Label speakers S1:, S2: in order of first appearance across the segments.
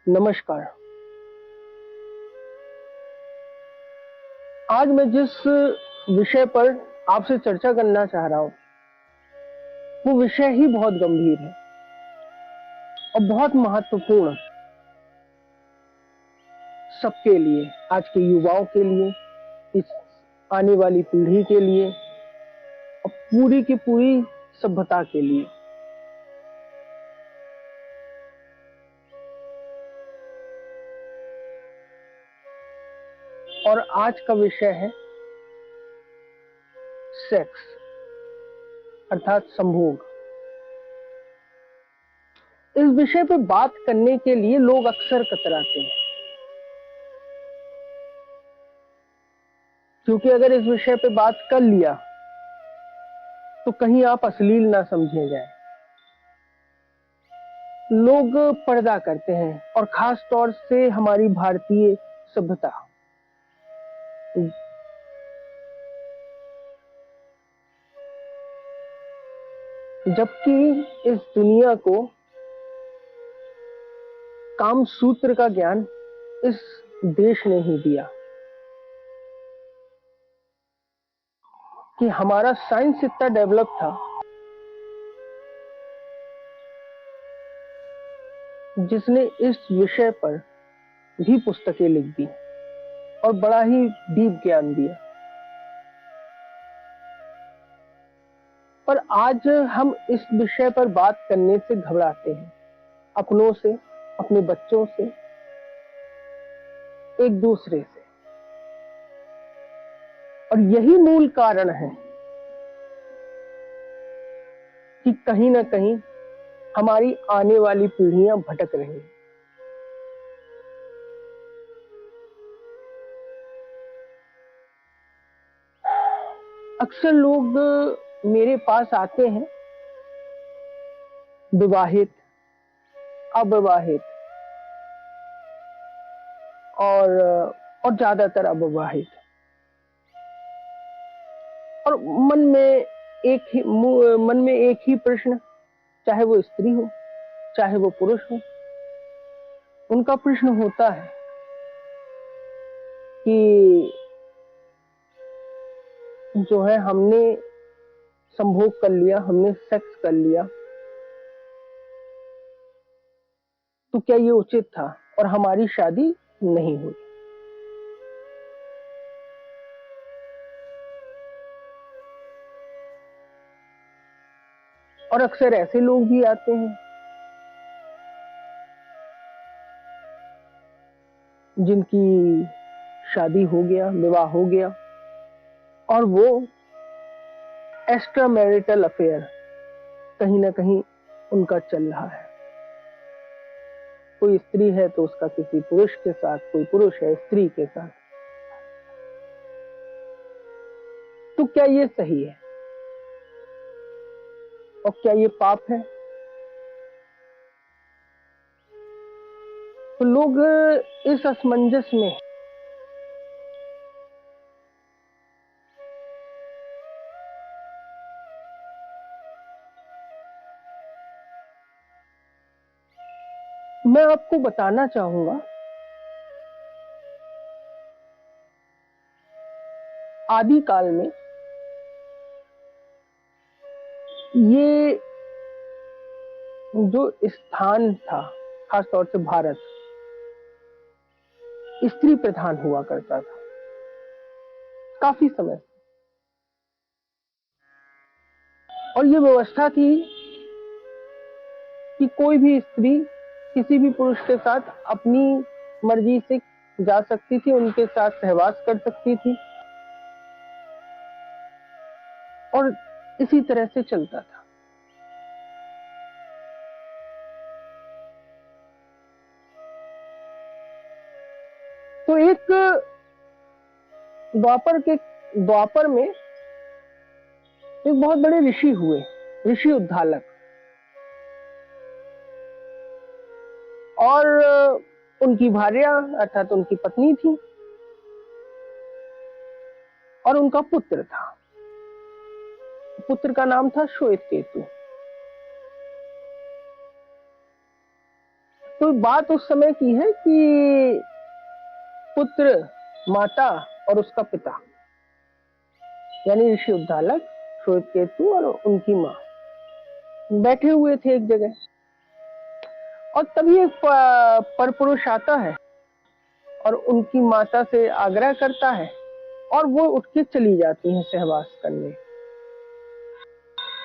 S1: नमस्कार। आज मैं जिस विषय पर आपसे चर्चा करना चाह रहा हूं, वो विषय ही बहुत गंभीर है और बहुत महत्वपूर्ण सबके लिए, आज के युवाओं के लिए, इस आने वाली पीढ़ी के लिए और पूरी की पूरी सभ्यता के लिए। और आज का विषय है सेक्स, अर्थात संभोग। इस विषय पर बात करने के लिए लोग अक्सर कतराते हैं, क्योंकि अगर इस विषय पे बात कर लिया तो कहीं आप अश्लील ना समझे जाए। लोग पर्दा करते हैं और खास तौर से हमारी भारतीय सभ्यता, जबकि इस दुनिया को काम सूत्र का ज्ञान इस देश ने ही दिया कि हमारा साइंस इतना डेवलप था जिसने इस विषय पर भी पुस्तकें लिख दी और बड़ा ही डीप ज्ञान दिया। पर आज हम इस विषय पर बात करने से घबराते हैं, अपनों से, अपने बच्चों से, एक दूसरे से। और यही मूल कारण है कि कहीं ना कहीं हमारी आने वाली पीढ़ियां भटक रही हैं। अक्सर लोग मेरे पास आते हैं, विवाहित, अविवाहित और ज्यादातर अविवाहित, और मन में एक ही प्रश्न, चाहे वो स्त्री हो चाहे वो पुरुष हो, उनका प्रश्न होता है कि जो है हमने संभोग कर लिया, हमने सेक्स कर लिया, तो क्या ये उचित था और हमारी शादी नहीं हुई। और अक्सर ऐसे लोग भी आते हैं जिनकी शादी हो गया, विवाह हो गया, और वो एक्स्ट्रा मैरिटल अफेयर कहीं ना कहीं उनका चल रहा है। कोई स्त्री है तो उसका किसी पुरुष के साथ, कोई पुरुष है स्त्री के साथ। तो क्या ये सही है और क्या ये पाप है? तो लोग इस असमंजस में मैं आपको बताना चाहूंगा, आदि काल में ये जो स्थान था, खासतौर से भारत, स्त्री प्रधान हुआ करता था काफी समय से। और ये व्यवस्था थी कि कोई भी स्त्री किसी भी पुरुष के साथ अपनी मर्जी से जा सकती थी, उनके साथ सहवास कर सकती थी, और इसी तरह से चलता था। तो एक द्वापर में एक बहुत बड़े ऋषि हुए, ऋषि उद्धालक, और उनकी भार्या अर्थात उनकी पत्नी थी और उनका पुत्र था। पुत्र का नाम था श्वेत केतु। तो बात उस समय की है कि पुत्र, माता और उसका पिता यानी ऋषि उद्दालक, श्वेतकेतु और उनकी माँ बैठे हुए थे एक जगह। और तभी एक परपुरुष आता है और उनकी माता से आग्रह करता है और वो उठ के चली जाती हैं सहवास करने।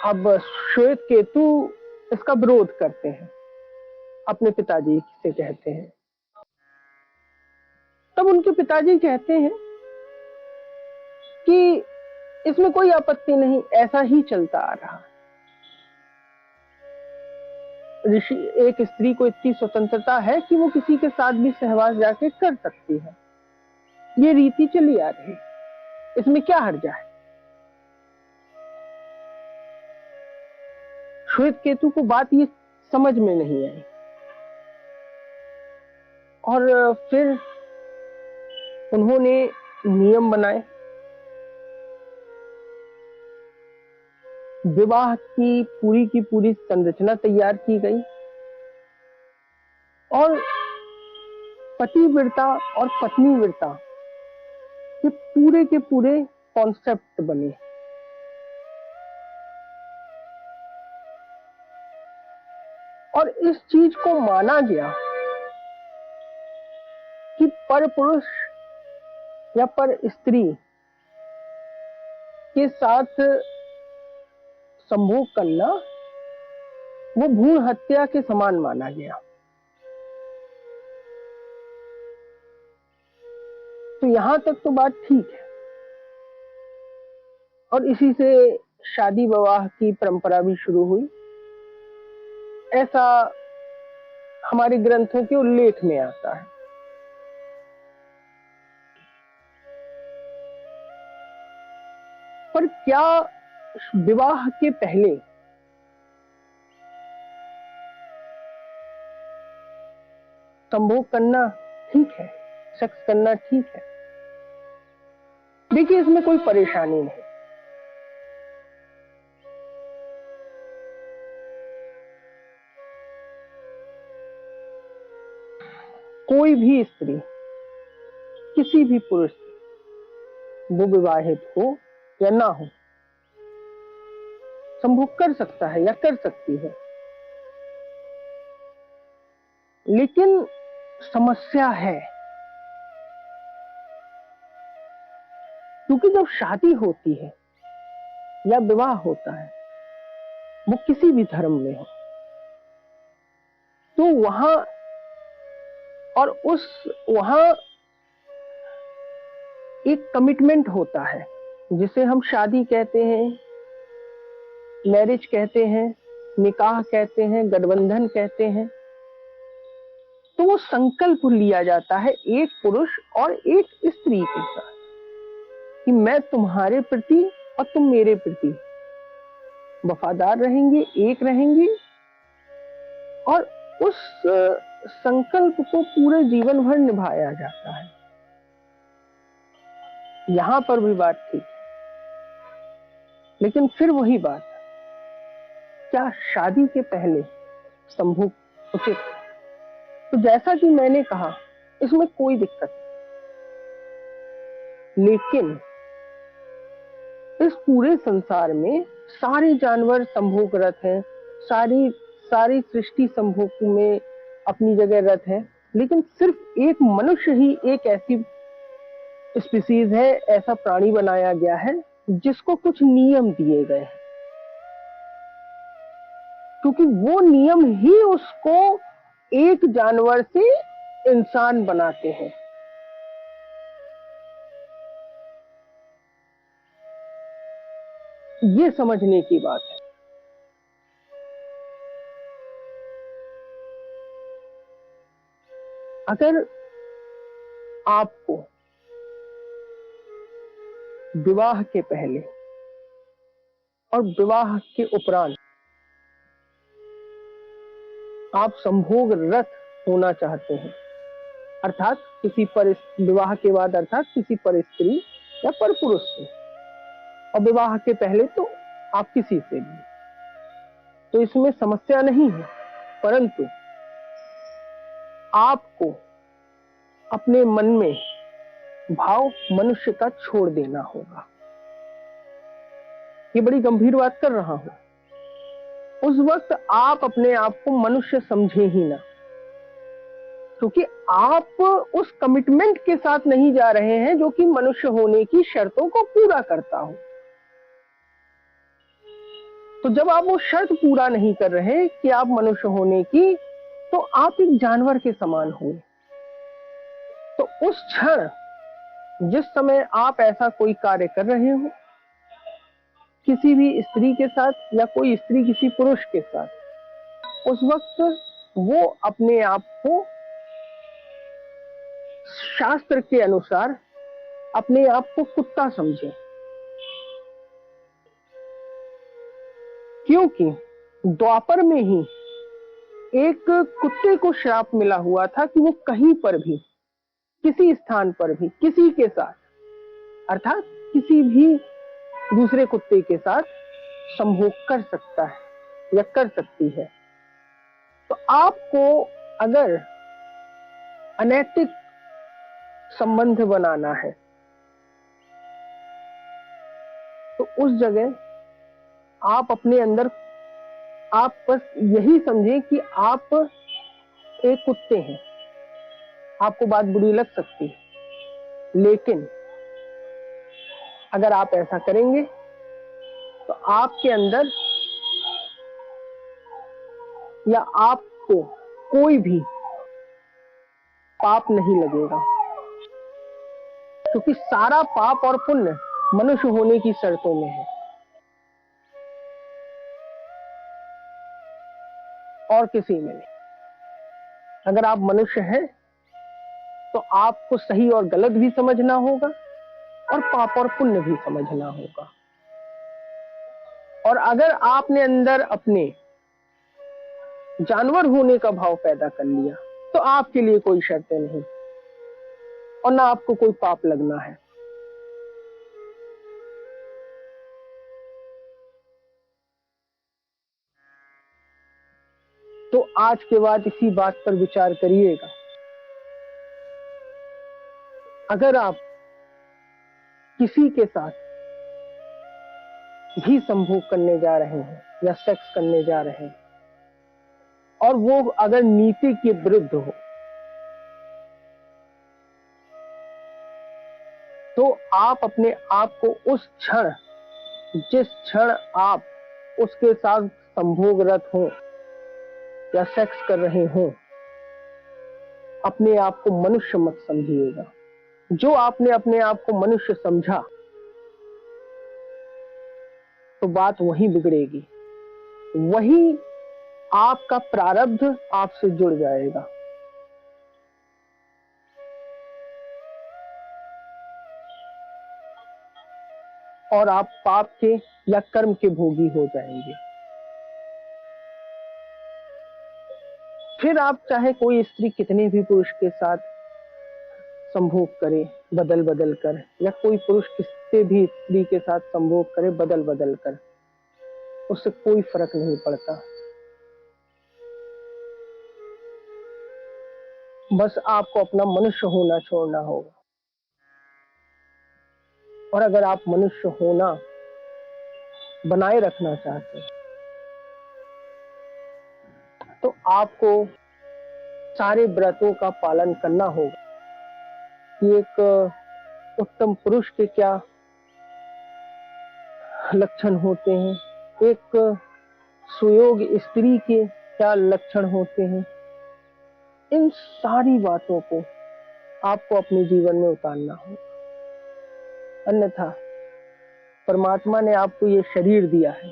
S1: अब श्वेतकेतु इसका विरोध करते हैं, अपने पिताजी से कहते हैं। तब उनके पिताजी कहते हैं कि इसमें कोई आपत्ति नहीं, ऐसा ही चलता आ रहा। ऋषि, एक स्त्री को इतनी स्वतंत्रता है कि वो किसी के साथ भी सहवास जाके कर सकती है, ये रीति चली आ रही, इसमें क्या हर्जा है। श्वेतकेतु को बात ये समझ में नहीं आई और फिर उन्होंने नियम बनाए। विवाह की पूरी संरचना तैयार की गई और पतिव्रता और पत्नीव्रता के पूरे कॉन्सेप्ट बने। और इस चीज को माना गया कि पर पुरुष या पर स्त्री के साथ संभोग करना वो भ्रूण हत्या के समान माना गया। तो यहां तक तो बात ठीक है और इसी से शादी विवाह की परंपरा भी शुरू हुई, ऐसा हमारे ग्रंथों के उल्लेख में आता है। पर क्या विवाह के पहले संभोग करना ठीक है, सेक्स करना ठीक है? देखिए, इसमें कोई परेशानी नहीं। कोई भी स्त्री किसी भी पुरुष से, वो विवाहित हो या ना हो, संभोग कर सकता है या कर सकती है। लेकिन समस्या है, क्योंकि जब शादी होती है या विवाह होता है, वो किसी भी धर्म में हो, तो वहां एक कमिटमेंट होता है जिसे हम शादी कहते हैं, मैरिज कहते हैं, निकाह कहते हैं, गठबंधन कहते हैं। तो वो संकल्प लिया जाता है एक पुरुष और एक स्त्री के साथ कि मैं तुम्हारे प्रति और तुम मेरे प्रति वफादार रहेंगे, एक रहेंगे, और उस संकल्प को पूरे जीवन भर निभाया जाता है। यहां पर भी बात ठीक है, लेकिन फिर वही बात, क्या शादी के पहले संभोग उचित? तो जैसा कि मैंने कहा, इसमें कोई दिक्कत नहीं, लेकिन इस पूरे संसार में सारे जानवर संभोगरत हैं, सारी सृष्टि संभोग में अपनी जगह रत है, लेकिन सिर्फ एक मनुष्य ही एक ऐसी स्पीसीज है, ऐसा प्राणी बनाया गया है जिसको कुछ नियम दिए गए हैं, क्योंकि वो नियम ही उसको एक जानवर से इंसान बनाते हैं। ये समझने की बात है। अगर आपको विवाह के पहले और विवाह के उपरांत आप संभोग रत होना चाहते हैं, अर्थात किसी पर विवाह के बाद, अर्थात किसी पर स्त्री या पर पुरुष से, और विवाह के पहले तो आप किसी से भी, तो इसमें समस्या नहीं है। परंतु आपको अपने मन में भाव मनुष्य का छोड़ देना होगा। ये बड़ी गंभीर बात कर रहा हूं। उस वक्त आप अपने आप को मनुष्य समझे ही ना, क्योंकि आप उस कमिटमेंट के साथ नहीं जा रहे हैं जो कि मनुष्य होने की शर्तों को पूरा करता हो। तो जब आप वो शर्त पूरा नहीं कर रहे कि आप मनुष्य होने की, तो आप एक जानवर के समान हुए। तो उस क्षण जिस समय आप ऐसा कोई कार्य कर रहे हो किसी भी स्त्री के साथ या कोई स्त्री किसी पुरुष के साथ, उस वक्त वो अपने आप को शास्त्र के अनुसार अपने आप को कुत्ता समझे, क्योंकि द्वापर में ही एक कुत्ते को श्राप मिला हुआ था कि वो कहीं पर भी, किसी स्थान पर भी, किसी के साथ, अर्थात किसी भी दूसरे कुत्ते के साथ संभोग कर सकता है या कर सकती है। तो आपको अगर अनैतिक संबंध बनाना है तो उस जगह आप अपने अंदर, आप बस यही समझें कि आप एक कुत्ते हैं। आपको बात बुरी लग सकती है, लेकिन अगर आप ऐसा करेंगे तो आपके अंदर या आपको कोई भी पाप नहीं लगेगा, क्योंकि सारा पाप और पुण्य मनुष्य होने की शर्तों में है और किसी में नहीं। अगर आप मनुष्य हैं तो आपको सही और गलत भी समझना होगा और पाप और पुण्य भी समझना होगा। और अगर आपने अंदर अपने जानवर होने का भाव पैदा कर लिया तो आपके लिए कोई शर्तें नहीं और ना आपको कोई पाप लगना है। तो आज के बाद इसी बात पर विचार करिएगा। अगर आप किसी के साथ भी संभोग करने जा रहे हैं या सेक्स करने जा रहे हैं और वो अगर नीति के विरुद्ध हो, तो आप अपने आप को उस क्षण, जिस क्षण आप उसके साथ संभोगरत हो या सेक्स कर रहे हो, अपने आप को मनुष्य मत समझिएगा। जो आपने अपने आप को मनुष्य समझा तो बात वहीं बिगड़ेगी, वही आपका प्रारब्ध आपसे जुड़ जाएगा और आप पाप के या कर्म के भोगी हो जाएंगे। फिर आप चाहे कोई स्त्री कितने भी पुरुष के साथ संभोग करे बदल बदल कर, या कोई पुरुष किसी भी स्त्री के साथ संभोग करे बदल बदल कर, उससे कोई फर्क नहीं पड़ता। बस आपको अपना मनुष्य होना छोड़ना होगा। और अगर आप मनुष्य होना बनाए रखना चाहते हैं तो आपको सारे व्रतों का पालन करना होगा कि एक उत्तम पुरुष के क्या लक्षण होते हैं, एक सुयोग स्त्री के क्या लक्षण होते हैं। इन सारी बातों को आपको अपने जीवन में उतारना होगा, अन्यथा परमात्मा ने आपको ये शरीर दिया है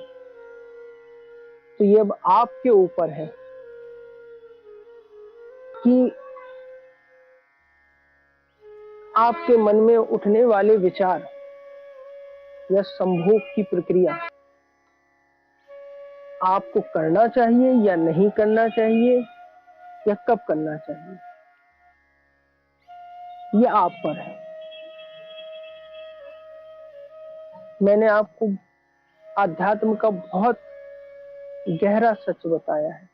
S1: तो ये अब आपके ऊपर है कि आपके मन में उठने वाले विचार या संभोग की प्रक्रिया आपको करना चाहिए या नहीं करना चाहिए या कब करना चाहिए, ये आप पर है। मैंने आपको आध्यात्म का बहुत गहरा सच बताया है।